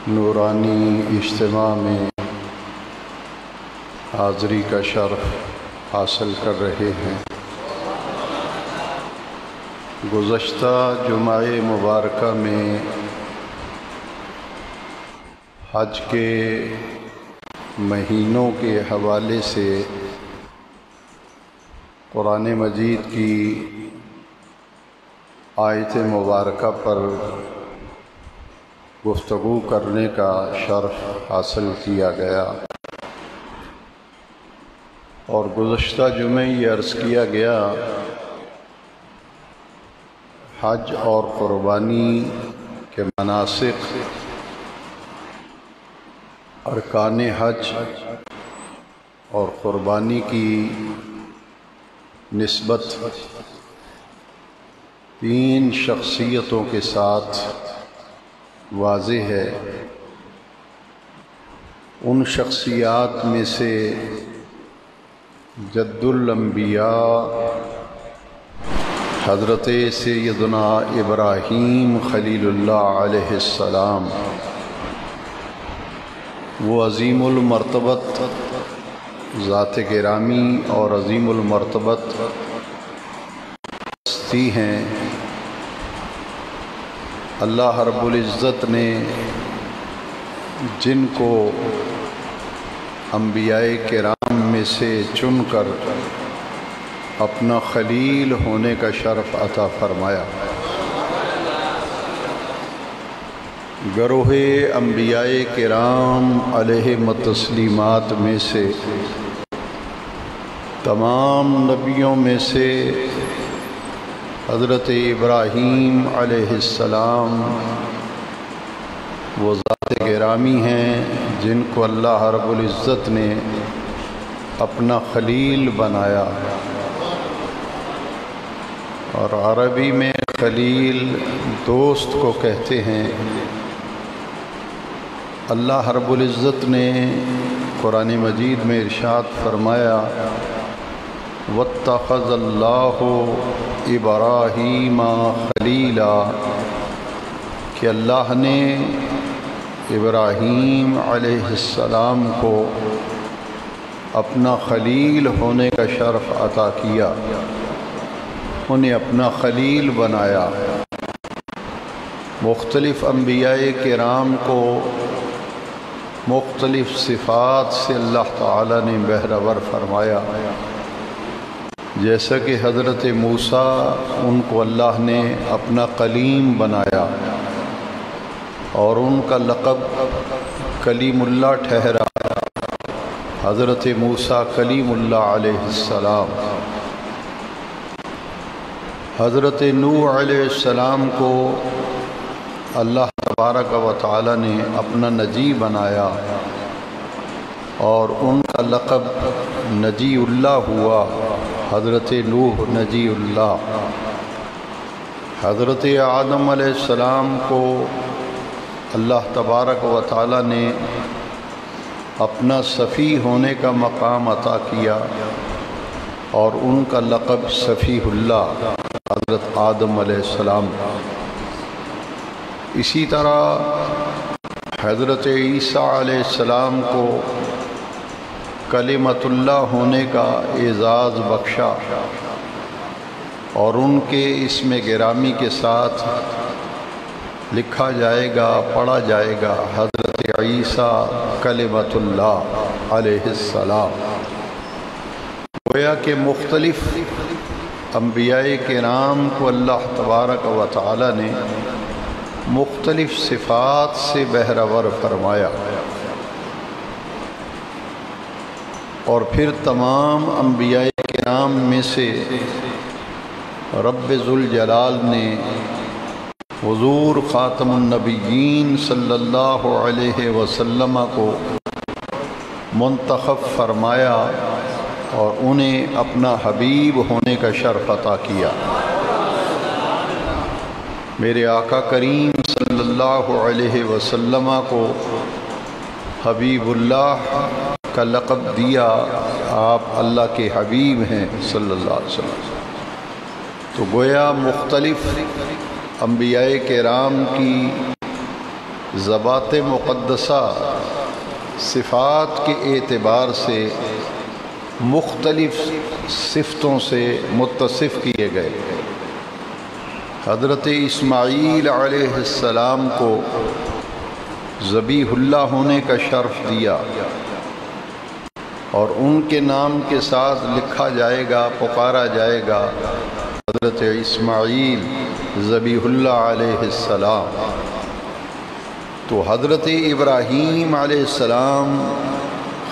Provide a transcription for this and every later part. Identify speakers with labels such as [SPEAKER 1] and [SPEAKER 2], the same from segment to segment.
[SPEAKER 1] نورانی اجتماع میں حاضری کا شرف حاصل کر رہے ہیں۔ گزشتہ جمعہ مبارکہ میں حج کے مہینوں کے حوالے سے قرآن مجید کی آیت مبارکہ پر گفتگو کرنے کا شرف حاصل کیا گیا، اور گزشتہ جمعہ یہ عرض کیا گیا حج اور قربانی کے مناسک، ارکان حج اور قربانی کی نسبت تین شخصیتوں کے ساتھ واضح ہے۔ ان شخصیات میں سے جد الانبیاء حضرت سیدنا ابراہیم خلیل اللہ علیہ السلام، وہ عظیم المرتبت ذات گرامی اور عظیم المرتبت ہستی ہیں۔ اللہ رب العزت نے جن کو انبیاء کرام میں سے چن کر اپنا خلیل ہونے کا شرف عطا فرمایا، گروہ انبیاء کرام علیہم التسلیمات میں سے تمام نبیوں میں سے حضرت ابراہیم علیہ السلام وہ ذات گرامی ہیں جن کو اللہ رب العزت نے اپنا خلیل بنایا، اور عربی میں خلیل دوست کو کہتے ہیں۔ اللہ رب العزت نے قرآن مجید میں ارشاد فرمایا وَاتَّخَذَ اللَّهُ إِبْرَاهِيمَ خَلِيلًا، کہ اللہ نے ابراہیم علیہ السلام کو اپنا خلیل ہونے کا شرف عطا کیا، انہیں اپنا خلیل بنایا۔ مختلف انبیاء کرام کو مختلف صفات سے اللہ تعالی نے بہرور فرمایا، جیسا کہ حضرت موسیٰ ان کو اللہ نے اپنا کلیم بنایا اور ان کا لقب کلیم اللہ ٹھہرا، حضرت موسیٰ کلیم اللہ علیہ السلام۔ حضرت نوح علیہ السلام کو اللہ تبارک و تعالی نے اپنا نجی بنایا اور ان کا لقب نجی اللہ ہوا، حضرت نوح نجی اللہ۔ حضرت آدم علیہ السلام کو اللہ تبارک و تعالی نے اپنا صفی ہونے کا مقام عطا کیا اور ان کا لقب صفیح اللہ، حضرت آدم علیہ السلام۔ اسی طرح حضرت عیسیٰ علیہ السلام کو کلمۃ اللہ ہونے کا اعزاز بخشا اور ان کے اسم گرامی کے ساتھ لکھا جائے گا، پڑھا جائے گا حضرت عیسیٰ کلمۃ اللہ علیہ السلام۔ گویا کہ مختلف انبیاء کرام کو اللہ تبارک و تعالی نے مختلف صفات سے بہرور فرمایا، اور پھر تمام انبیاء کرام میں سے رب ذوالجلال نے حضور خاتم النبیین صلی اللہ علیہ وسلم کو منتخب فرمایا اور انہیں اپنا حبیب ہونے کا شرف عطا کیا۔ میرے آقا کریم صلی اللہ علیہ وسلم کو حبیب اللہ کا لقب دیا، آپ اللہ کے حبیب ہیں صلی اللہ علیہ وسلم۔ تو گویا مختلف انبیاء کرام کی ذوات مقدسہ صفات کے اعتبار سے مختلف صفتوں سے متصف کیے گئے۔ حضرت اسماعیل علیہ السلام کو ذبیح اللہ ہونے کا شرف دیا، اور ان کے نام کے ساتھ لکھا جائے گا، پکارا جائے گا حضرت اسماعیل ذبیح اللہ علیہ السلام۔ تو حضرت ابراہیم علیہ السلام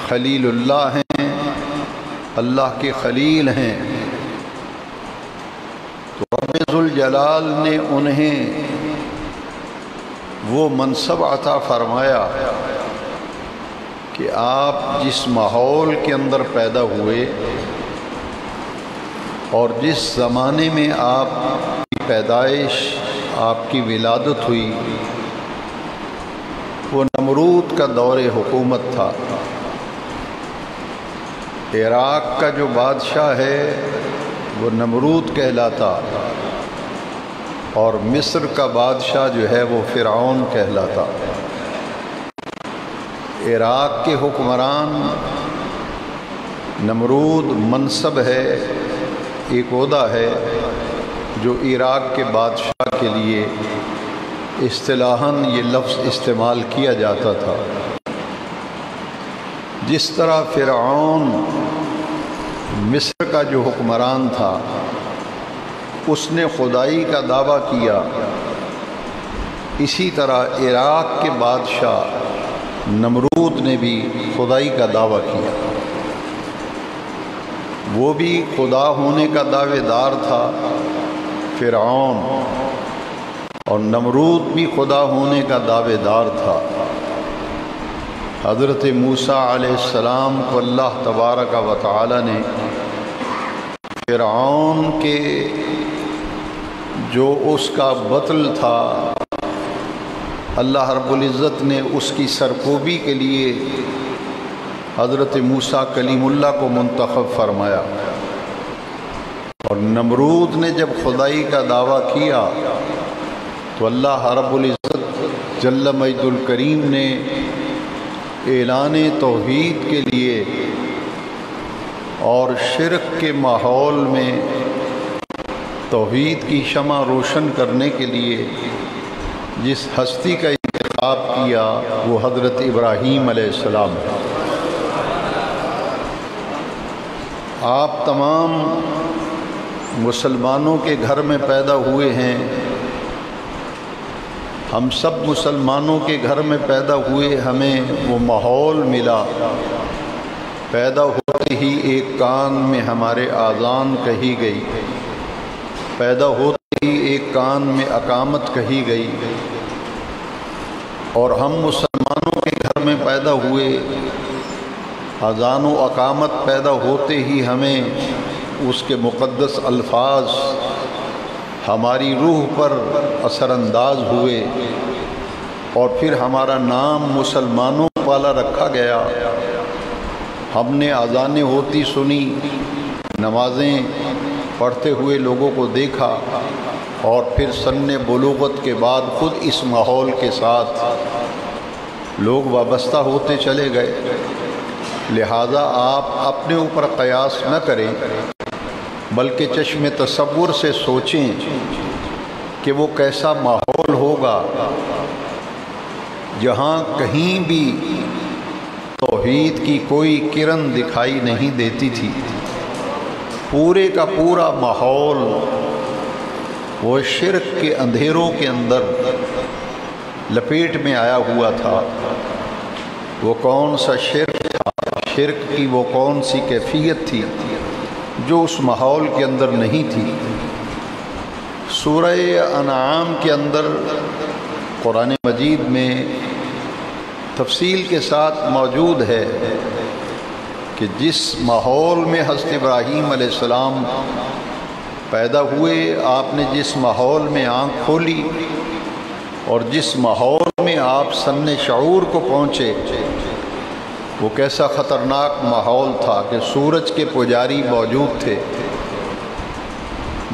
[SPEAKER 1] خلیل اللہ ہیں، اللہ کے خلیل ہیں، تو رب ذوالجلال نے انہیں وہ منصب عطا فرمایا کہ آپ جس ماحول کے اندر پیدا ہوئے اور جس زمانے میں آپ کی پیدائش، آپ کی ولادت ہوئی، وہ نمرود کا دور حکومت تھا۔ عراق کا جو بادشاہ ہے وہ نمرود کہلاتا، اور مصر کا بادشاہ جو ہے وہ فرعون کہلاتا۔ عراق کے حکمران نمرود منصب ہے، ایک عہدہ ہے جو عراق کے بادشاہ کے لیے اصطلاحاً یہ لفظ استعمال کیا جاتا تھا۔ جس طرح فرعون مصر کا جو حکمران تھا اس نے خدائی کا دعویٰ کیا، اسی طرح عراق کے بادشاہ نمرود نے بھی خدائی کا دعویٰ کیا۔ وہ بھی خدا ہونے کا دعوے دار تھا فرعون، اور نمرود بھی خدا ہونے کا دعوے دار تھا۔ حضرت موسیٰ علیہ السلام کو اللہ تبارک و تعالی نے فرعون کے جو اس کا بطل تھا، اللہ رب العزت نے اس کی سرکوبی کے لیے حضرت موسیٰ کلیم اللہ کو منتخب فرمایا، اور نمرود نے جب خدائی کا دعویٰ کیا تو اللہ رب العزت جل مجد الکریم نے اعلان توحید کے لیے اور شرک کے ماحول میں توحید کی شمع روشن کرنے کے لیے جس ہستی کا انتخاب کیا وہ حضرت ابراہیم علیہ السلام ہے۔ آپ تمام مسلمانوں کے گھر میں پیدا ہوئے ہیں، ہم سب مسلمانوں کے گھر میں پیدا ہوئے، ہمیں وہ ماحول ملا، پیدا ہوتے ہی ایک کان میں ہمارے اذان کہی گئی، پیدا ہوتے ہی ایک کان میں اقامت کہی گئی، اور ہم مسلمانوں کے گھر میں پیدا ہوئے، اذان و اقامت پیدا ہوتے ہی ہمیں اس کے مقدس الفاظ ہماری روح پر اثر انداز ہوئے، اور پھر ہمارا نام مسلمانوں والا رکھا گیا۔ ہم نے اذانیں ہوتی سنی، نمازیں پڑھتے ہوئے لوگوں کو دیکھا، اور پھر سن بلوغت کے بعد خود اس ماحول کے ساتھ لوگ وابستہ ہوتے چلے گئے۔ لہذا آپ اپنے اوپر قیاس نہ کریں، بلکہ چشم تصور سے سوچیں کہ وہ کیسا ماحول ہوگا جہاں کہیں بھی توحید کی کوئی کرن دکھائی نہیں دیتی تھی۔ پورے کا پورا ماحول وہ شرک کے اندھیروں کے اندر لپیٹ میں آیا ہوا تھا۔ وہ کون سا شرک تھا، شرک کی وہ کون سی کیفیت تھی جو اس ماحول کے اندر نہیں تھی۔ سورہ انعام کے اندر قرآن مجید میں تفصیل کے ساتھ موجود ہے کہ جس ماحول میں حضرت ابراہیم علیہ السلام پیدا ہوئے، آپ نے جس ماحول میں آنکھ کھولی اور جس ماحول میں آپ سن شعور کو پہنچے، وہ کیسا خطرناک ماحول تھا کہ سورج کے پجاری موجود تھے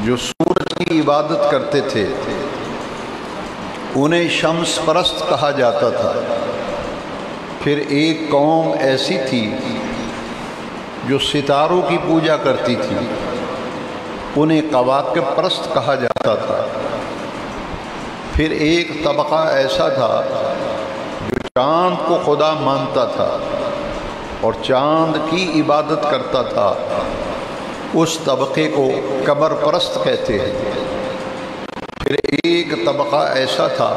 [SPEAKER 1] جو سورج کی عبادت کرتے تھے۔ انہیں شمس پرست کہا جاتا تھا۔ پھر ایک قوم ایسی تھی جو ستاروں کی پوجا کرتی تھی، انہیں کواکب پرست کہا جاتا تھا۔ پھر ایک طبقہ ایسا تھا جو چاند کو خدا مانتا تھا اور چاند کی عبادت کرتا تھا، اس طبقے کو قمر پرست کہتے ہیں۔ پھر ایک طبقہ ایسا تھا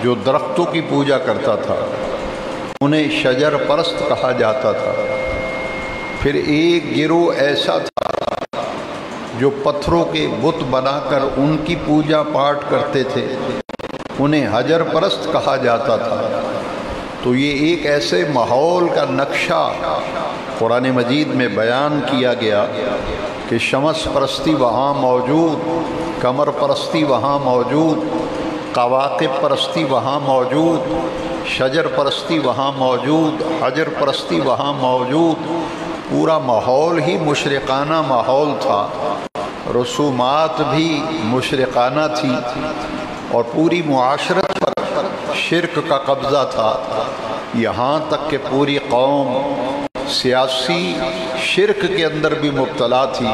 [SPEAKER 1] جو درختوں کی پوجا کرتا تھا، انہیں شجر پرست کہا جاتا تھا۔ پھر ایک گروہ ایسا تھا جو پتھروں کے بت بنا کر ان کی پوجا پاٹ کرتے تھے، انہیں حجر پرست کہا جاتا تھا۔ تو یہ ایک ایسے ماحول کا نقشہ قرآن مجید میں بیان کیا گیا کہ شمس پرستی وہاں موجود، قمر پرستی وہاں موجود، کواکب پرستی وہاں موجود، شجر پرستی وہاں موجود، حجر پرستی وہاں موجود۔ پورا ماحول ہی مشرکانہ ماحول تھا، رسومات بھی مشرکانہ تھی، اور پوری معاشرت پر شرک کا قبضہ تھا، یہاں تک کہ پوری قوم سیاسی شرک کے اندر بھی مبتلا تھی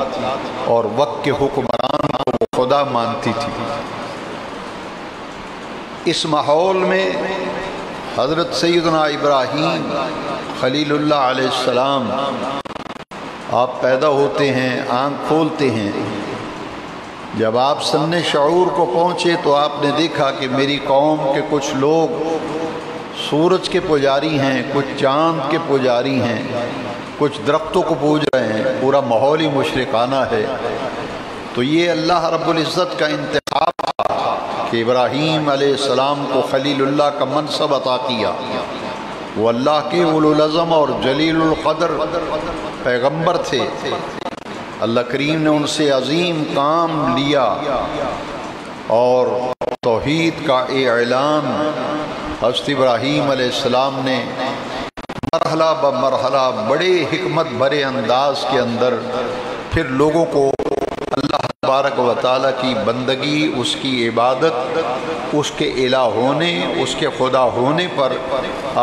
[SPEAKER 1] اور وقت کے حکمران کو وہ خدا مانتی تھی۔ اس ماحول میں حضرت سیدنا ابراہیم خلیل اللہ علیہ السلام آپ پیدا ہوتے ہیں، آنکھ کھولتے ہیں۔ جب آپ سن شعور کو پہنچے تو آپ نے دیکھا کہ میری قوم کے کچھ لوگ سورج کے پجاری ہیں، کچھ چاند کے پجاری ہیں، کچھ درختوں کو پوج رہے ہیں، پورا ماحول ہی مشرکانہ ہے۔ تو یہ اللہ رب العزت کا انتخاب تھا کہ ابراہیم علیہ السلام کو خلیل اللہ کا منصب عطا کیا۔ وہ اللہ کے اولو العزم اور جلیل القدر پیغمبر تھے، اللہ کریم نے ان سے عظیم کام لیا اور توحید کا اعلان حضرت ابراہیم علیہ السلام نے مرحلہ بمرحلہ بڑے حکمت بھرے انداز کے اندر پھر لوگوں کو اللہ تبارک و تعالیٰ کی بندگی، اس کی عبادت، اس کے الہ ہونے، اس کے خدا ہونے پر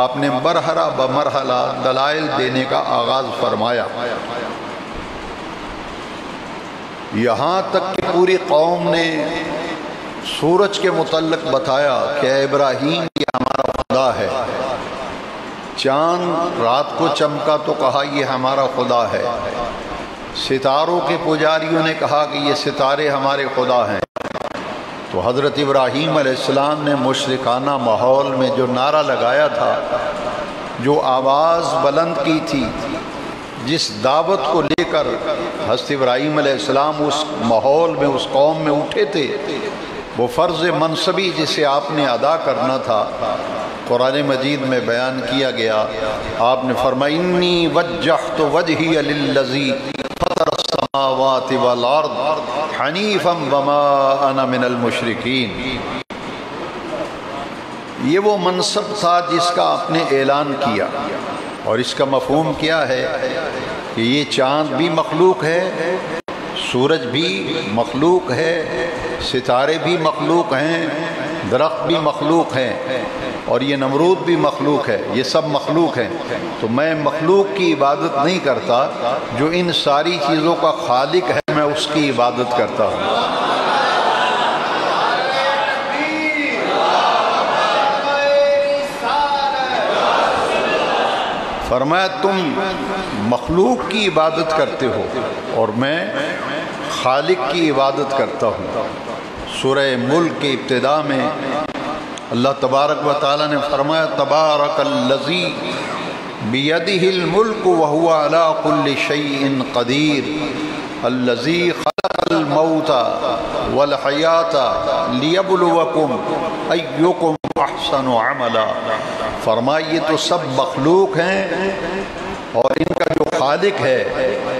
[SPEAKER 1] آپ نے مرحلہ بمرحلہ دلائل دینے کا آغاز فرمایا، یہاں تک کہ پوری قوم نے سورج کے متعلق بتایا کہ اے ابراہیم یہ ہمارا خدا ہے۔ چاند رات کو چمکا تو کہا یہ ہمارا خدا ہے۔ ستاروں کے پجاریوں نے کہا کہ یہ ستارے ہمارے خدا ہیں۔ تو حضرت ابراہیم علیہ السلام نے مشرکانہ ماحول میں جو نعرہ لگایا تھا، جو آواز بلند کی تھی، جس دعوت کو لے کر حضرت ابراہیم علیہ السلام اس ماحول میں، اس قوم میں اٹھے تھے، وہ فرض منصبی جسے آپ نے ادا کرنا تھا، قرآن مجید میں بیان کیا گیا۔ آپ نے فرمایا انی وجہت وجہی للذی فطر السماوات والارض حنیفا وما انا من المشرکین۔ یہ وہ منصب تھا جس کا آپ نے اعلان کیا، اور اس کا مفہوم کیا ہے کہ یہ چاند بھی مخلوق ہے، سورج بھی مخلوق ہے، ستارے بھی مخلوق ہیں، درخت بھی مخلوق ہیں، اور یہ نمرود بھی مخلوق ہے، یہ سب مخلوق ہیں۔ تو میں مخلوق کی عبادت نہیں کرتا، جو ان ساری چیزوں کا خالق ہے میں اس کی عبادت کرتا ہوں۔ فرمایا تم مخلوق کی عبادت کرتے ہو اور میں خالق کی عبادت کرتا ہوں۔ سورہ ملک کے ابتدا میں اللہ تبارک و تعالیٰ نے فرمایا تبارک الذی بیدہ الملک وہو علی کل شیء قدیر الذی خلق الموت والحیات لیبلوکم ایکم احسن عملا۔ فرمایا یہ تو سب مخلوق ہیں، اور ان کا جو خالق ہے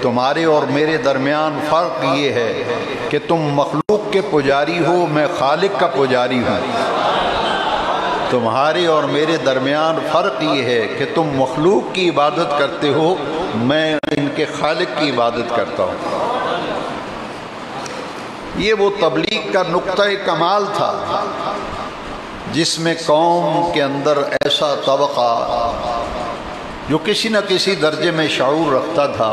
[SPEAKER 1] تمہارے اور میرے درمیان فرق یہ ہے کہ تم مخلوق کے پجاری ہو، میں خالق کا پجاری ہوں۔ تمہارے اور میرے درمیان فرق یہ ہے کہ تم مخلوق کی عبادت کرتے ہو، میں ان کے خالق کی عبادت کرتا ہوں۔ یہ وہ تبلیغ کا نقطہ کمال تھا جس میں قوم کے اندر ایسا طبقہ جو کسی نہ کسی درجے میں شعور رکھتا تھا،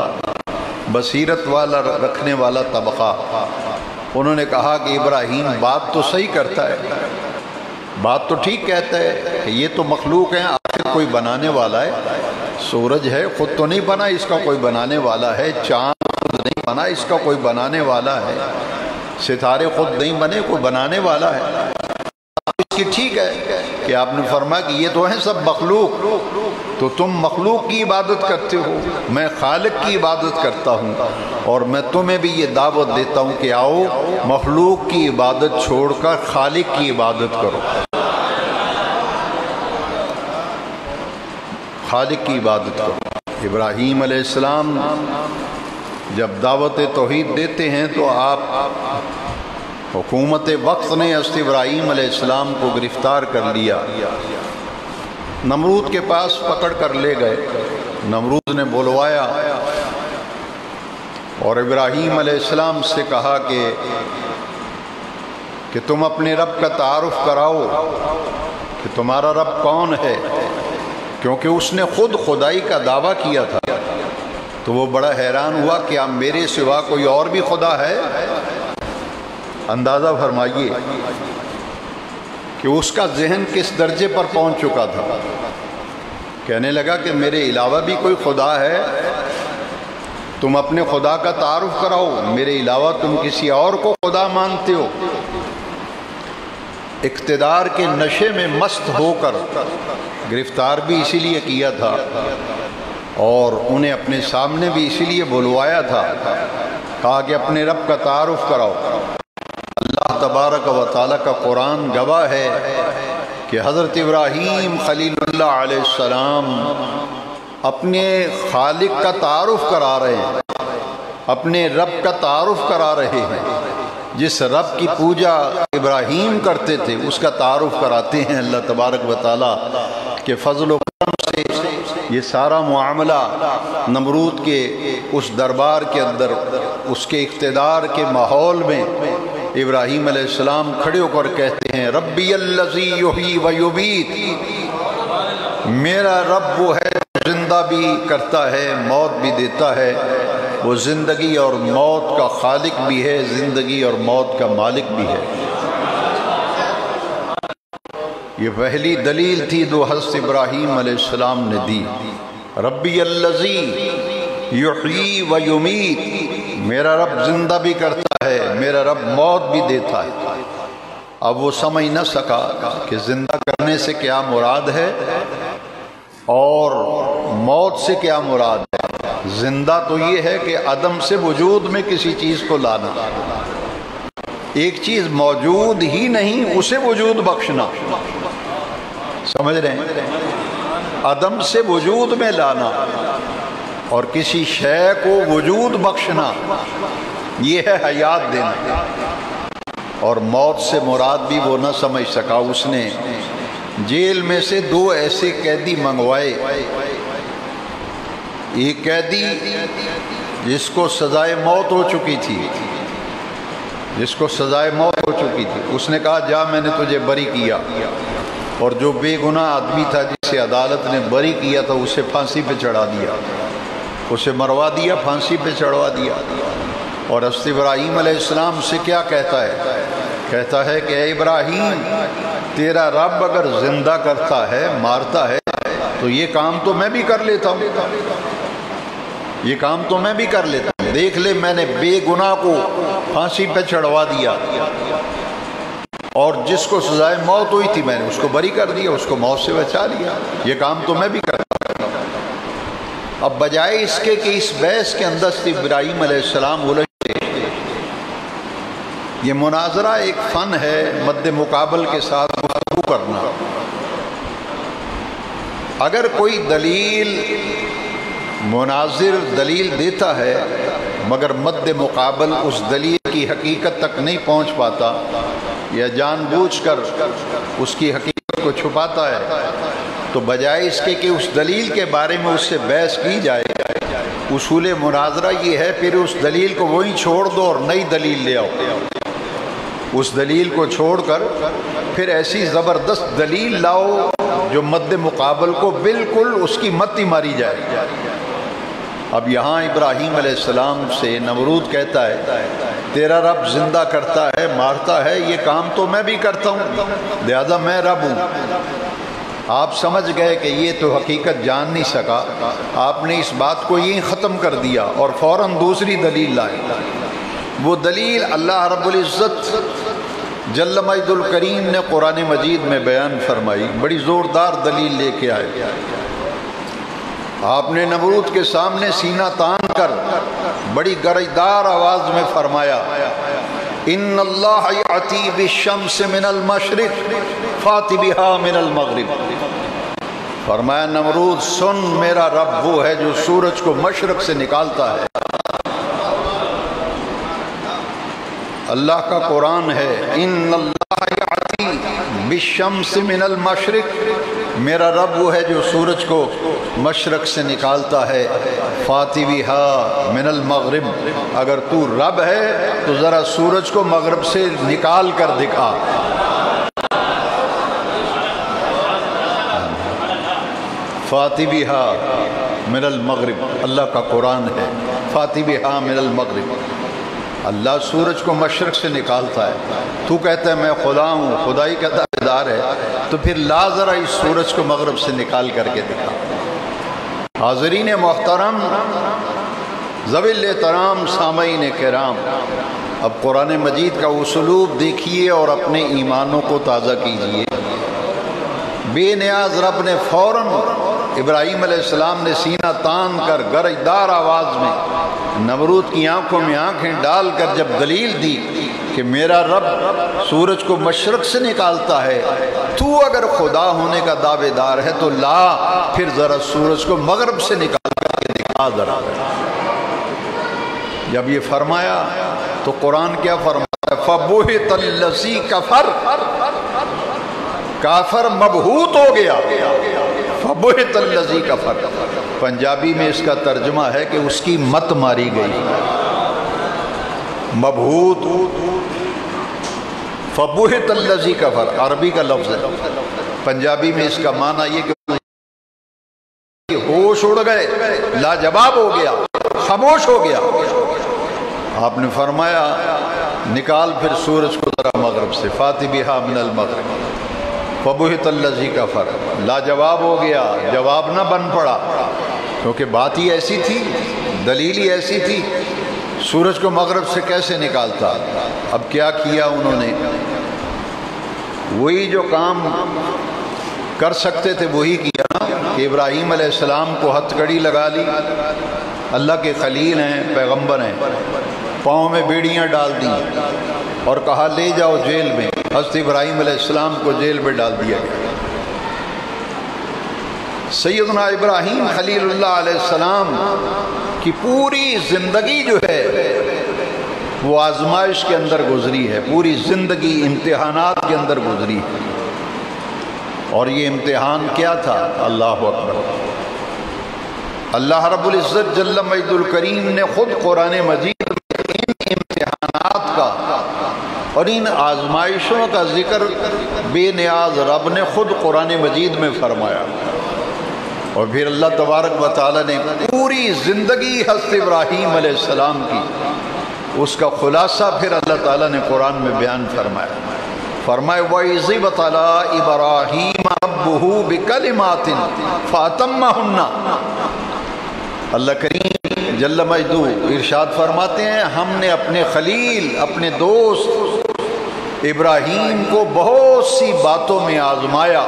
[SPEAKER 1] بصیرت والا رکھنے والا طبقہ، انہوں نے کہا کہ ابراہیم بات تو صحیح کرتا ہے، بات تو ٹھیک کہتا ہے کہ یہ تو مخلوق ہیں، آخر کوئی بنانے والا ہے، سورج ہے خود تو نہیں بنا، اس کا کوئی بنانے والا ہے، چاند خود نہیں بنا، اس کا کوئی بنانے والا ہے، ستارے خود نہیں بنے، کوئی بنانے والا ہے۔ اس کی ٹھیک ہے کہ آپ نے فرمایا کہ یہ تو ہیں سب مخلوق، تو تم مخلوق کی عبادت کرتے ہو، میں خالق کی عبادت کرتا ہوں، اور میں تمہیں بھی یہ دعوت دیتا ہوں کہ آؤ مخلوق کی عبادت چھوڑ کر خالق کی عبادت کرو، خالق کی عبادت کرو۔ ابراہیم علیہ السلام جب دعوت توحید دیتے ہیں تو آپ حکومت وقت نے حضرت ابراہیم علیہ السلام کو گرفتار کر لیا، نمرود کے پاس پکڑ کر لے گئے، نمرود نے بلوایا اور ابراہیم علیہ السلام سے کہا کہ تم اپنے رب کا تعارف کراؤ کہ تمہارا رب کون ہے، کیونکہ اس نے خود خدائی کا دعویٰ کیا تھا۔ تو وہ بڑا حیران ہوا کہ میرے سوا کوئی اور بھی خدا ہے؟ اندازہ فرمائیے کہ اس کا ذہن کس درجے پر پہنچ چکا تھا۔ کہنے لگا کہ میرے علاوہ بھی کوئی خدا ہے، تم اپنے خدا کا تعارف کراؤ، میرے علاوہ تم کسی اور کو خدا مانتے ہو۔ اقتدار کے نشے میں مست ہو کر گرفتار بھی اسی لیے کیا تھا اور انہیں اپنے سامنے بھی اسی لیے بلوایا تھا، کہا کہ اپنے رب کا تعارف کراؤ۔ اللہ تبارک و تعالیٰ کا قرآن گواہ ہے کہ حضرت ابراہیم خلیل اللہ علیہ السلام اپنے خالق کا تعارف کرا رہے ہیں، اپنے رب کا تعارف کرا رہے ہیں، جس رب کی پوجا ابراہیم کرتے تھے اس کا تعارف کراتے ہیں اللہ تبارک و تعالیٰ کے فضل و کرم سے۔ یہ سارا معاملہ نمرود کے اس دربار کے اندر، اس کے اقتدار کے ماحول میں ابراہیم علیہ السلام کھڑے ہو کر کہتے ہیں ربی الذی یحیی و یمیت، میرا رب وہ ہے جو زندہ بھی کرتا ہے موت بھی دیتا ہے، وہ زندگی اور موت کا خالق بھی ہے، زندگی اور موت کا مالک بھی ہے۔ یہ پہلی دلیل تھی جو حضرت ابراہیم علیہ السلام نے دی، ربی الذی یحیی و یمیت، میرا رب زندہ بھی کرتا ہے، میرا رب موت بھی دیتا ہے۔ اب وہ سمجھ نہ سکا کہ زندہ کرنے سے کیا مراد ہے اور موت سے کیا مراد ہے۔ زندہ تو یہ ہے کہ عدم سے وجود میں کسی چیز کو لانا، ایک چیز موجود ہی نہیں اسے وجود بخشنا، سمجھ رہے ہیں؟ عدم سے وجود میں لانا اور کسی شے کو وجود بخشنا، یہ ہے حیات دینا۔ اور موت سے مراد بھی وہ نہ سمجھ سکا، اس نے جیل میں سے 2 ایسے قیدی منگوائے، ایک قیدی جس کو سزائے موت ہو چکی تھی، جس کو سزائے موت ہو چکی تھی، اس نے کہا جا میں نے تجھے بری کیا، اور جو بے گناہ آدمی تھا جسے عدالت نے بری کیا تھا اسے پھانسی پہ چڑھا دیا، اسے مروا دیا، پھانسی پہ چڑھوا دیا۔ اور حضرت ابراہیم علیہ السلام سے کیا کہتا ہے؟ کہتا ہے کہ اے ابراہیم، تیرا رب اگر زندہ کرتا ہے، مارتا ہے، تو یہ کام تو میں بھی کر لیتا ہوں، یہ کام تو میں بھی کر لیتا ہوں۔ دیکھ لے میں نے بے گناہ کو پھانسی پہ چڑھوا دیا، اور جس کو سزائے موت ہوئی تھی میں نے اس کو بری کر دیا، اس کو موت سے بچا لیا، یہ کام تو میں بھی کرتا ہوں۔ اب بجائے اس کے کہ اس بحث کے اندر سے ابراہیم علیہ السلام الجھے، یہ مناظرہ ایک فن ہے مد مقابل کے ساتھ گفتگو کرنا۔ اگر کوئی دلیل مناظر دلیل دیتا ہے مگر مد مقابل اس دلیل کی حقیقت تک نہیں پہنچ پاتا یا جان بوجھ کر اس کی حقیقت کو چھپاتا ہے، تو بجائے اس کے کہ اس دلیل کے بارے میں اس سے بحث کی جائے، اصول مناظرہ یہ ہے پھر اس دلیل کو وہیں چھوڑ دو اور نئی دلیل لے آؤ۔ اس دلیل کو چھوڑ کر پھر ایسی زبردست دلیل لاؤ جو مد مقابل کو بالکل اس کی متی ماری جائے۔ اب یہاں ابراہیم علیہ السلام سے نمرود کہتا ہے تیرا رب زندہ کرتا ہے، مارتا ہے، یہ کام تو میں بھی کرتا ہوں، لہذا میں رب ہوں۔ آپ سمجھ گئے کہ یہ تو حقیقت جان نہیں سکا، آپ نے اس بات کو یہیں ختم کر دیا اور فوراً دوسری دلیل لائے۔ وہ دلیل اللہ رب العزت جل مجد الکریم نے قرآن مجید میں بیان فرمائی، بڑی زوردار دلیل لے کے آئے۔ آپ نے نمرود کے سامنے سینہ تان کر بڑی گرجدار آواز میں فرمایا ان اللہ یأتی بالشمس من المشرق فات بہا من المغرب۔ فرمایا نمرود سن، میرا رب وہ ہے جو سورج کو مشرق سے نکالتا ہے۔ اللہ کا قرآن ہے ان اللہ یأتی بالشمس من المشرق، میرا رب وہ ہے جو سورج کو مشرق سے نکالتا ہے، فاتی بہا من المغرب، اگر تو رب ہے تو ذرا سورج کو مغرب سے نکال کر دکھا۔ فاتی بہا من المغرب، اللہ کا قرآن ہے، فاتی بہا من المغرب، اللہ سورج کو مشرق سے نکالتا ہے، تو کہتا ہے میں خدا ہوں، خدائی کا دعوے دار ہے، تو پھر لا ذرا اس سورج کو مغرب سے نکال کر کے دکھا۔ حاضرین محترم، ذوی الاحترام، سامعین کرام، اب قرآن مجید کا اسلوب دیکھیے اور اپنے ایمانوں کو تازہ کیجیے۔ بے نیاز رب نے فوراً ابراہیم علیہ السلام نے سینہ تان کر گرجدار آواز میں نمرود کی آنکھوں میں آنکھیں ڈال کر جب دلیل دی کہ میرا رب سورج کو مشرق سے نکالتا ہے، تو اگر خدا ہونے کا دعوے دار ہے تو لا پھر ذرا سورج کو مغرب سے نکال کر کے دکھا ذرا۔ جب یہ فرمایا تو قرآن کیا فرمایا؟ فَبُهِتَ الَّذِي كَفَرَ، کافر مبہوت ہو گیا۔ فَبُهِتَ الَّذِي كَفَرَ، پنجابی میں اس کا ترجمہ ہے کہ اس کی مت ماری گئی۔ مبہوت، فَبُهِتَ الَّذِي كَفَرَ عربی کا لفظ ہے، پنجابی میں اس کا معنی یہ کہ ہوش اڑ گئے، لاجواب ہو گیا، خاموش ہو گیا۔ آپ نے فرمایا نکال پھر سورج کو ذرا مغرب سے، فاتی بہا من المغرب فَبُهِتَ الَّذِي كَفَرَ، لاجواب ہو گیا، جواب نہ بن پڑا، کیونکہ بات ہی ایسی تھی، دلیل ہی ایسی تھی، سورج کو مغرب سے کیسے نکالتا۔ اب کیا کیا انہوں نے؟ وہی جو کام کر سکتے تھے وہی کیا نا، کہ ابراہیم علیہ السلام کو ہتھ کڑی لگا لی، اللہ کے خلیل ہیں، پیغمبر ہیں، پاؤں میں بیڑیاں ڈال دی اور کہا لے جاؤ جیل میں۔ حضرت ابراہیم علیہ السلام کو جیل میں ڈال دیا گیا۔ سیدنا ابراہیم خلیل اللہ علیہ السلام کی پوری زندگی جو ہے وہ آزمائش کے اندر گزری ہے، پوری زندگی امتحانات کے اندر گزری ہے۔ اور یہ امتحان کیا تھا؟ اللہ اکبر، اللہ رب العزت جل مجد الکریم نے خود قرآن مجید میں ان امتحانات کا اور ان آزمائشوں کا ذکر بے نیاز رب نے خود قرآن مجید میں فرمایا۔ اور پھر اللہ تبارک و تعالیٰ نے پوری زندگی حضرت ابراہیم علیہ السلام کی اس کا خلاصہ پھر اللہ تعالیٰ نے قرآن میں بیان فرمایا۔ فرمائے وَإِذِ ابْتَلَىٰ إِبْرَاهِيمَ رَبُّهُ بِكَلِمَاتٍ فَأَتَمَّهُنَّ، اللہ کریم جل مجدہ ارشاد فرماتے ہیں ہم نے اپنے خلیل، اپنے دوست ابراہیم کو بہت سی باتوں میں آزمایا،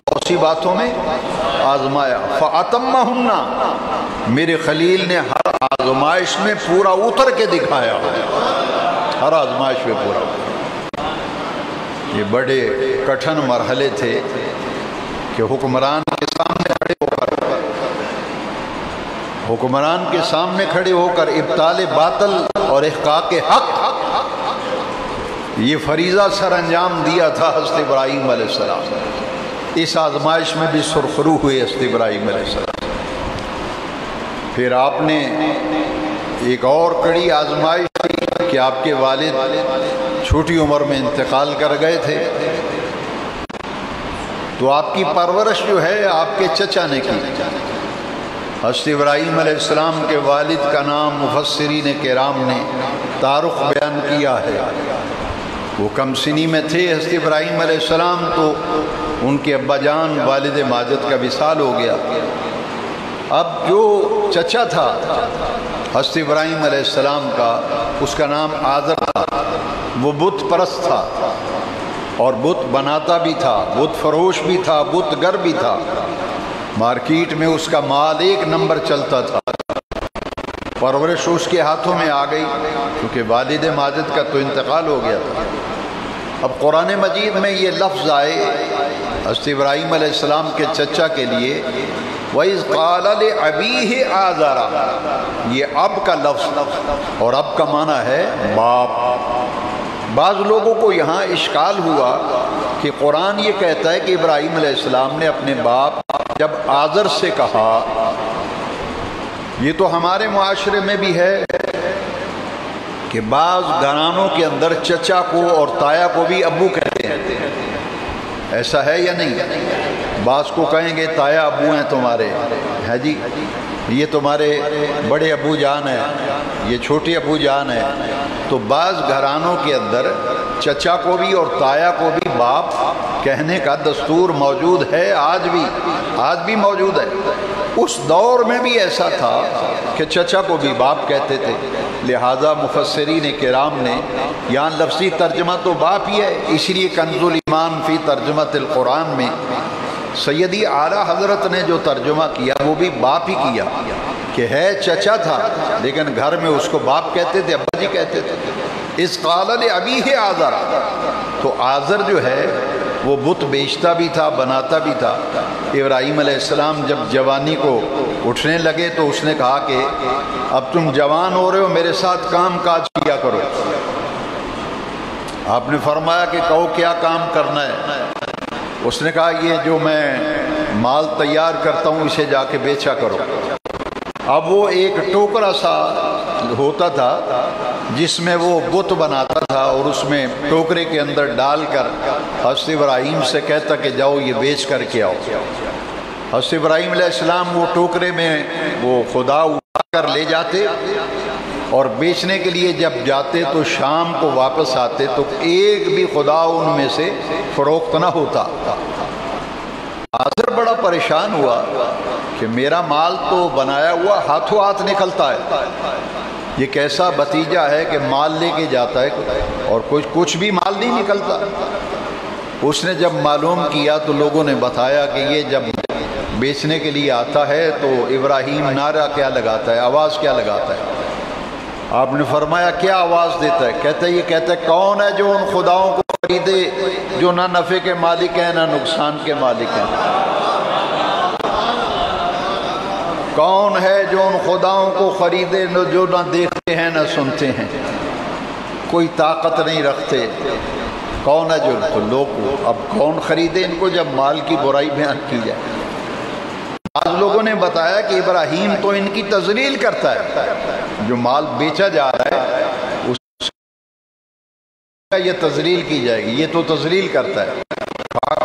[SPEAKER 1] بہت سی باتوں میں آزمایا۔ فَأَتَمَّهُنَّ، میرے خلیل نے ہر آزمائش میں پورا اتر کے دکھایا، ہر آزمائش میں پورا۔ یہ بڑے کٹھن مرحلے تھے کہ حکمران کے سامنے کھڑے ہو کر ابطال باطل اور احقاق حق، یہ فریضہ سر انجام دیا تھا حضرت ابراہیم علیہ السلام۔ اس آزمائش میں بھی سرخرو ہوئے حضرت ابراہیم علیہ السلام۔ پھر آپ نے ایک اور کڑی آزمائش کہ آپ کے والد چھوٹی عمر میں انتقال کر گئے تھے، تو آپ کی پرورش جو ہے آپ کے چچا نے کی۔ حضرت ابراہیم علیہ السلام کے والد کا نام مفسرین کرام نے تعارف بیان کیا ہے۔ وہ کم سنی میں تھے حضرت ابراہیم علیہ السلام، تو ان کے ابا جان والد ماجد کا وصال ہو گیا۔ اب جو چچا تھا حضرت ابراہیم علیہ السلام کا، اس کا نام آزر تھا۔ وہ بت پرست تھا اور بت بناتا بھی تھا، بت فروش بھی تھا، بت گر بھی تھا۔ مارکیٹ میں اس کا مال ایک نمبر چلتا تھا۔ پرورش اس کے ہاتھوں میں آ گئی کیونکہ والد ماجد کا تو انتقال ہو گیا تھا۔ اب قرآن مجید میں یہ لفظ آئے حضرت ابراہیم علیہ السلام کے چچا کے لیے، وَإِذْ قَالَ لِأَبِيهِ آزَرَ، یہ اب کا لفظ، اور اب کا معنی ہے باپ۔ بعض لوگوں کو یہاں اشکال ہوا کہ قرآن یہ کہتا ہے کہ ابراہیم علیہ السلام نے اپنے باپ جب آزر سے کہا، یہ تو ہمارے معاشرے میں بھی ہے کہ بعض گھرانوں کے اندر چچا کو اور تایا کو بھی ابو کہتے ہیں، ایسا ہے یا نہیں؟ بعض کو کہیں گے تایا ابو ہیں تمہارے، ہے جی یہ تمہارے بڑے ابو جان ہیں، یہ چھوٹے ابو جان ہیں۔ تو بعض گھرانوں کے اندر چچا کو بھی اور تایا کو بھی باپ کہنے کا دستور موجود ہے، آج بھی موجود ہے۔ اس دور میں بھی ایسا تھا کہ چچا کو بھی باپ کہتے تھے، لہذا مفسرین کرام نے یہاں لفظی ترجمہ تو باپ ہی ہے، اس لیے کنز الایمان فی ترجمۃ القرآن میں سیدی اعلیٰ حضرت نے جو ترجمہ کیا وہ بھی باپ ہی کیا، کہ ہے چچا تھا لیکن گھر میں اس کو باپ کہتے تھے، ابا جی کہتے تھے۔ اذ قال لأبیہ آزر، تو آزر جو ہے وہ بت بیچتا بھی تھا، بناتا بھی تھا۔ ابراہیم علیہ السلام جب جوانی کو اٹھنے لگے تو اس نے کہا کہ اب تم جوان ہو رہے ہو، میرے ساتھ کام کاج کیا کرو۔ آپ نے فرمایا کہ کہو کیا کام کرنا ہے؟ اس نے کہا یہ جو میں مال تیار کرتا ہوں اسے جا کے بیچا کرو۔ اب وہ ایک ٹوکرا سا ہوتا تھا جس میں وہ بت بناتا تھا، اور اس میں ٹوکرے کے اندر ڈال کر حضرت ابراہیم سے کہتا کہ جاؤ یہ بیچ کر کے آؤ۔ حضرت ابراہیم علیہ السلام وہ ٹوکرے میں وہ خدا اٹھا کر لے جاتے، اور بیچنے کے لیے جب جاتے تو شام کو واپس آتے تو ایک بھی خدا ان میں سے فروخت نہ ہوتا۔ آزر بڑا پریشان ہوا کہ میرا مال تو بنایا ہوا ہاتھوں ہاتھ نکلتا ہے، یہ کیسا بھتیجا ہے کہ مال لے کے جاتا ہے اور کچھ بھی مال نہیں نکلتا۔ اس نے جب معلوم کیا تو لوگوں نے بتایا کہ یہ جب بیچنے کے لیے آتا ہے تو ابراہیم نعرہ کیا لگاتا ہے، آواز کیا لگاتا ہے؟ آپ نے فرمایا کیا آواز دیتا ہے؟ کہتا ہے کون ہے جو ان خداؤں کو خریدے جو نہ نفع کے مالک ہیں نہ نقصان کے مالک ہیں؟ کون ہے جو ان خداؤں کو خریدے جو نہ دیکھتے ہیں نہ سنتے ہیں، کوئی طاقت نہیں رکھتے؟ کون ہے جو ان کو لوگ اب کون خریدے ان کو جب مال کی برائی بیان کی جائے؟ بعض لوگوں نے بتایا کہ ابراہیم تو ان کی تذلیل کرتا ہے، جو مال بیچا جا رہا ہے اس کا یہ تذلیل کی جائے گی، یہ تو تذلیل کرتا ہے۔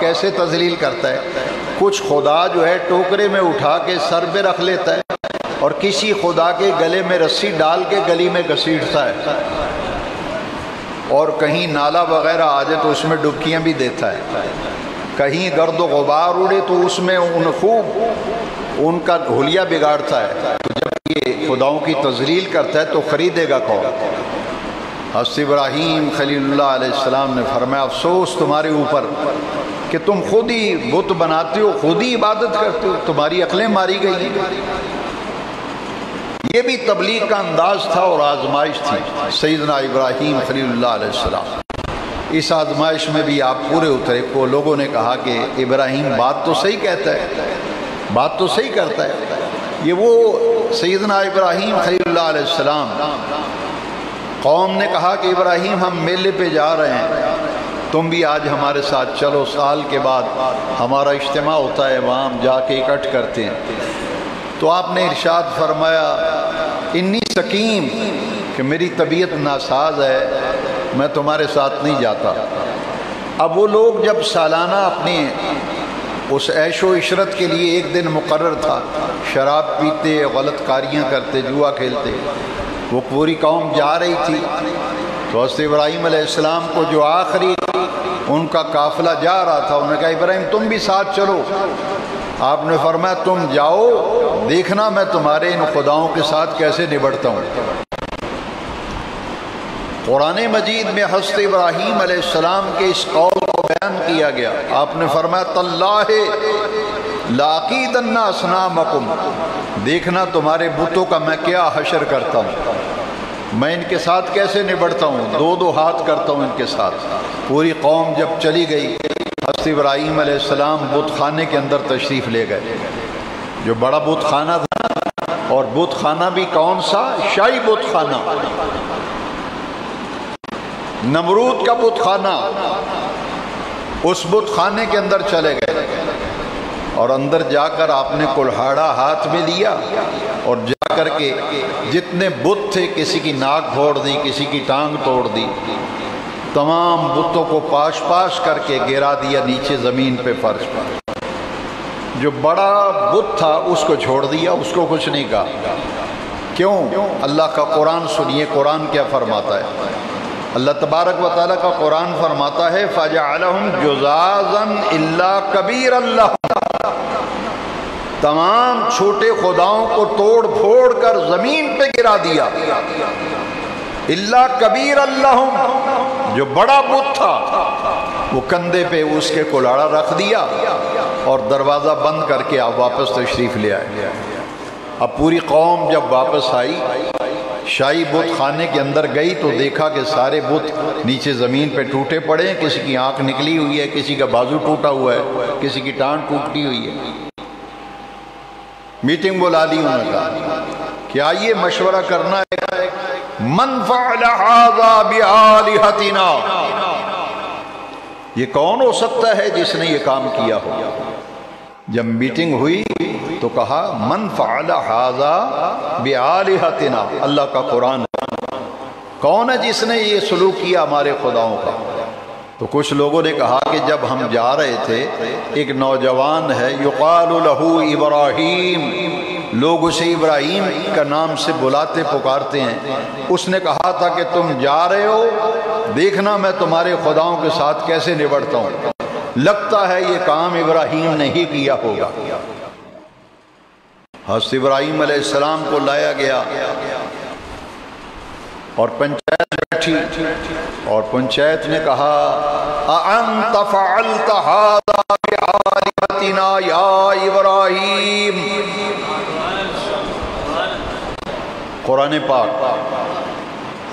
[SPEAKER 1] کیسے تذلیل کرتا ہے؟ کچھ خدا جو ہے ٹوکرے میں اٹھا کے سر پہ رکھ لیتا ہے اور کسی خدا کے گلے میں رسی ڈال کے گلی میں گھسیٹتا ہے، اور کہیں نالا وغیرہ آ جائے تو اس میں ڈبکیاں بھی دیتا ہے، کہیں گرد و غبار اڑے تو اس میں خوب ان کا حلیہ بگاڑتا ہے۔ تو جب یہ خداؤں کی تذلیل کرتا ہے تو خریدے گا کون؟ حضرت ابراہیم خلیل اللہ علیہ السلام نے فرمایا افسوس تمہارے اوپر کہ تم خود ہی بت بناتے ہو، خود ہی عبادت کرتے ہو، تمہاری عقلیں ماری گئی۔ یہ بھی تبلیغ کا انداز تھا اور آزمائش تھی سیدنا ابراہیم خلیل اللہ علیہ السلام۔ اس آزمائش میں بھی آپ پورے اترے کو لوگوں نے کہا کہ ابراہیم بات تو صحیح کہتا ہے، بات تو صحیح کرتا ہے۔ یہ وہ سیدنا ابراہیم خلیل اللہ علیہ السلام، قوم نے کہا کہ ابراہیم ہم میلے پہ جا رہے ہیں، تم بھی آج ہمارے ساتھ چلو، سال کے بعد ہمارا اجتماع ہوتا ہے وہاں ہم جا کے اکٹھ کرتے ہیں۔ تو آپ نے ارشاد فرمایا انی سقیم، کہ میری طبیعت ناساز ہے، میں تمہارے ساتھ نہیں جاتا۔ اب وہ لوگ جب سالانہ اپنے اس عیش و عشرت کے لیے ایک دن مقرر تھا، شراب پیتے، غلط کاریاں کرتے، جوا کھیلتے، وہ پوری قوم جا رہی تھی تو حضرت ابراہیم علیہ السلام کو جو آخری ان کا قافلہ جا رہا تھا، انہوں نے کہا ابراہیم تم بھی ساتھ چلو۔ آپ نے فرمایا تم جاؤ، دیکھنا میں تمہارے ان خداؤں کے ساتھ کیسے نبٹتا ہوں۔ قرآن مجید میں حضرت ابراہیم علیہ السلام کے اس قول کو بیان کیا گیا۔ آپ نے فرمایا تاللہ لاقیدن اصنامکم، دیکھنا تمہارے بتوں کا میں کیا حشر کرتا ہوں، میں ان کے ساتھ کیسے نبٹتا ہوں، دو دو ہاتھ کرتا ہوں ان کے ساتھ۔ پوری قوم جب چلی گئی، حضرت ابراہیم علیہ السلام بت خانے کے اندر تشریف لے گئے، جو بڑا بت خانہ تھا، اور بت خانہ بھی کون سا؟ شاہی بت خانہ، نمرود کا بت خانہ۔ اس بت خانے کے اندر چلے گئے اور اندر جا کر آپ نے کلہاڑا ہاتھ میں لیا اور جا کر کے جتنے بت تھے، کسی کی ناک پھوڑ دی، کسی کی ٹانگ توڑ دی، تمام بتوں کو پاش پاش کر کے گرا دیا نیچے زمین پہ، فرش پر۔ جو بڑا بت تھا اس کو چھوڑ دیا، اس کو کچھ نہیں کہا۔ کیوں؟ اللہ کا قرآن سنیے، قرآن کیا فرماتا ہے۔ اللہ تبارک و تعالیٰ کا قرآن فرماتا ہے فَجَعَلَهُمْ جُزَازًا إِلَّا كَبِيرًا لَهُمْ، تمام چھوٹے خداؤں کو توڑ پھوڑ کر زمین پہ گرا دیا۔ إِلَّا كَبِيرًا لَهُمْ، جو بڑا بت تھا وہ کندھے پہ اس کے کلاڑا رکھ دیا اور دروازہ بند کر کے آپ واپس تشریف لے آئے۔ اب پوری قوم جب واپس آئی، شاہی بت خانے کے اندر گئی تو دیکھا کہ سارے بت نیچے زمین پہ ٹوٹے پڑے ہیں، کسی کی آنکھ نکلی ہوئی ہے، کسی کا بازو ٹوٹا ہوا ہے، کسی کی ٹانگ ٹوٹی ہوئی ہے۔ میٹنگ بلا لی، انہوں نے کہا کہ آئیے مشورہ کرنا ہے، من فعل هذا بآلہتنا، یہ کون ہو سکتا ہے جس نے یہ کام کیا ہو۔ جب میٹنگ ہوئی تو کہا من فعل هذا بآلہتنا، اللہ کا قرآن ہے، کون ہے جس نے یہ سلوک کیا ہمارے خداؤں کا۔ تو کچھ لوگوں نے کہا کہ جب ہم جا رہے تھے، ایک نوجوان ہے یقال لہ ابراہیم، لوگ اسے ابراہیم کا نام سے بلاتے پکارتے ہیں، اس نے کہا تھا کہ تم جا رہے ہو، دیکھنا میں تمہارے خداؤں کے ساتھ کیسے نبٹتا ہوں۔ لگتا ہے یہ کام ابراہیم نے ہی کیا ہوگا۔ حضرت ابراہیم علیہ السلام کو لایا گیا اور پنچایت بیٹھی، اور پنچایت نے کہا اَأَنْتَ فَعَلْتَ هَذَا بِآلِهَتِنَا يَا ابراہیم۔ قرآن پاک،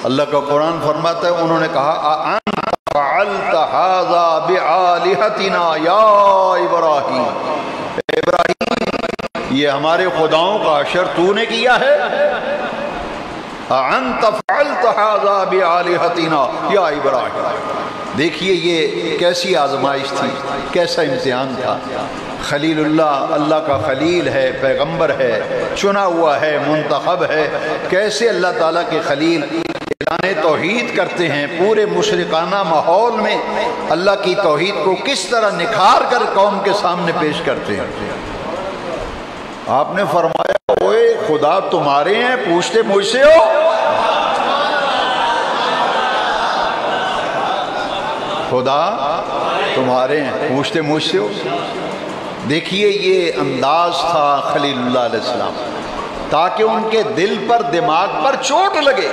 [SPEAKER 1] اللہ کا قرآن فرماتا ہے، انہوں نے کہا اَأَنْتَ فَعَلْتَ هَذَا بِآلِهَتِنَا يَا ابراہیم، اے ابراہیم یہ ہمارے خداؤں کا حشر تو نے کیا ہے۔ اَأَنْتَ فَعَلْتَ هَذَا بِآلِهَتِنَا يَا ابراہیم۔ دیکھیے یہ کیسی آزمائش تھی، کیسا امتحان تھا۔ خلیل اللہ، اللہ کا خلیل ہے، پیغمبر ہے، چنا ہوا ہے، منتخب ہے، کیسے اللہ تعالیٰ کے خلیل اعلان توحید کرتے ہیں، پورے مشرکانہ ماحول میں اللہ کی توحید کو کس طرح نکھار کر قوم کے سامنے پیش کرتے ہیں۔ آپ نے فرمایا اوے خدا تمہارے ہیں، پوچھتے مجھ سے ہو؟ خدا تمہارے ہیں، پوچھتے مجھ سے ہو؟ دیکھیے یہ انداز تھا خلیل اللہ علیہ السلام، تاکہ ان کے دل پر دماغ پر چوٹ لگے،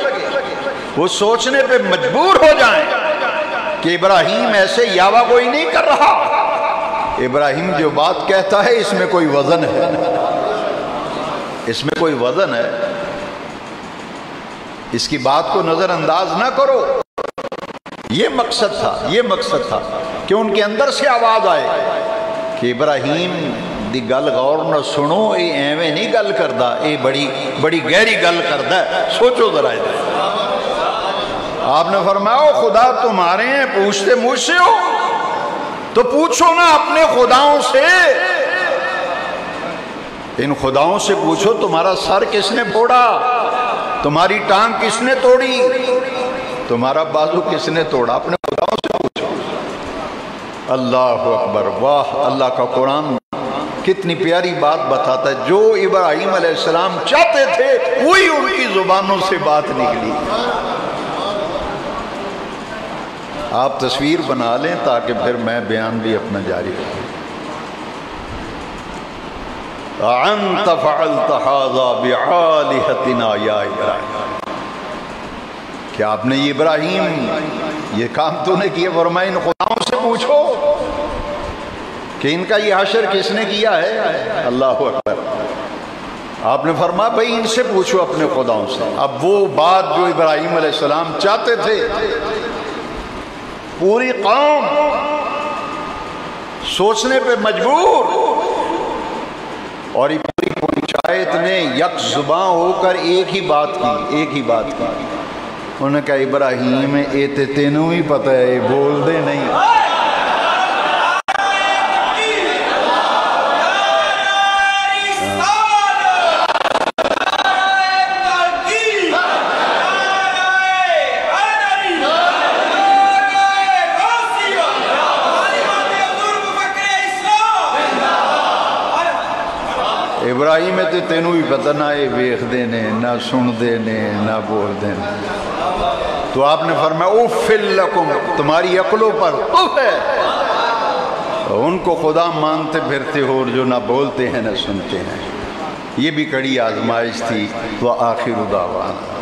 [SPEAKER 1] وہ سوچنے پہ مجبور ہو جائیں کہ ابراہیم ایسے یاوہ کوئی نہیں کر رہا، ابراہیم جو بات کہتا ہے اس میں کوئی وزن ہے، اس میں کوئی وزن ہے، اس کی بات کو نظر انداز نہ کرو۔ یہ مقصد تھا، یہ مقصد تھا کہ ان کے اندر سے آواز آئے کہ ابراہیم دی گل غور نہ سنو، اے ایویں نہیں گل کردا، اے بڑی گہری گل کردا ہے، سوچو ذرا ادھر۔ آپ نے فرمایا خدا تمہارے ہیں، پوچھتے مجھ سے ہو؟ تو پوچھو نا اپنے خداؤں سے، ان خداؤں سے پوچھو تمہارا سر کس نے پھوڑا، تمہاری ٹانگ کس نے توڑی؟ تمہارا بازو کس نے توڑا؟ اپنے خداؤں سے پوچھو۔ اللہ اکبر، واہ! اللہ کا قرآن کتنی پیاری بات بتاتا ہے، جو ابراہیم علیہ السلام چاہتے تھے وہی ان کی زبانوں سے بات نکلی۔ آپ تصویر بنا لیں تاکہ پھر میں بیان بھی اپنا جاری رکھوں۔ انت فعلت ھذا بعالہتنا یا ابراہیم، کیا آپ نے یہ ابراہیم یہ کام تو نے کیا؟ فرمایا ان خداؤں سے پوچھو کہ ان کا یہ حشر کس نے کیا ہے۔ اللہ اکبر۔ آپ نے فرمایا بھائی ان سے پوچھو اپنے خداؤں سے۔ اب وہ بات جو ابراہیم علیہ السلام چاہتے تھے پوری قوم سوچنے پہ مجبور، اور پوری پنچایت نے یک زباں ہو کر ایک ہی بات کی۔ انہوں نے کہا ابراہیم اے تے تینوں ہی پتہ ہے، بول دے نہیں۔ ابراہیم تے تینوں بھی پتہ نہ یہ ویخ دے نے، نہ سن دے نے، نہ بول دے نے۔ تو آپ نے فرمایا اوفل لکم، تمہاری عقلوں پر اف ہے، ان کو خدا مانتے پھرتے ہو جو نہ بولتے ہیں نہ سنتے ہیں۔ یہ بھی کڑی آزمائش تھی۔ وآخر دعوانا